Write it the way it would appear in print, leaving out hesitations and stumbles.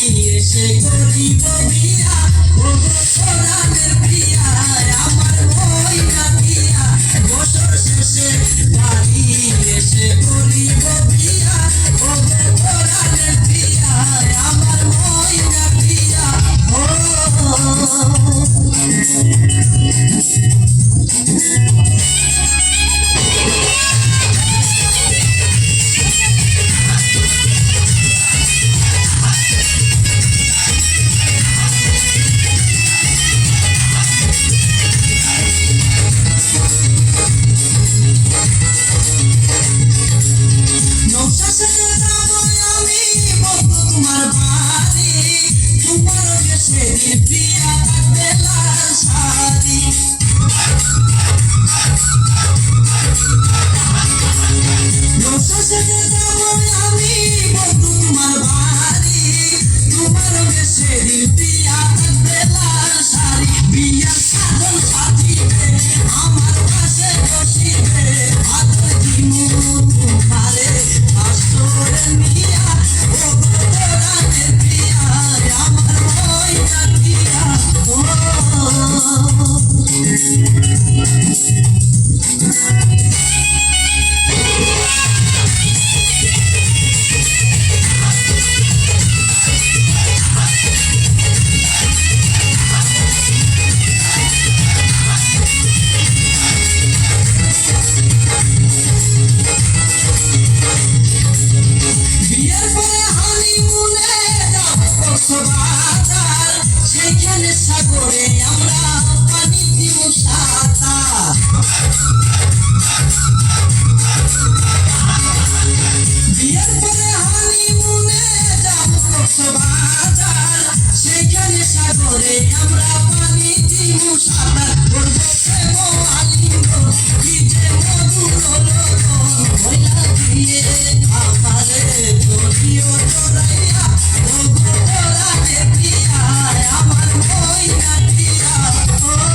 এসে করিব বিয়া ও কোরআনের প্রিয়া আমার ময়না প্রিয়া বছর শেষে বাড়ি এসে করিব বিয়া ও কোরআনের প্রিয়া আমার ময়না প্রিয়া ও সাগরে আমরা পানি দিব সাঁতার বিয়ের পরে হানিমুনে যাব কক্সবাজার সেখানে সাগরে আমরা পানি দিব সাঁতার করবো প্রেম আলিঙ্গ কি যে মধুর লগন ভয়লা দিয়ে আমারে যদিও জড়াইয়া ও কোরআনের প্রিয়া আমার ময়না প্রিয়া ও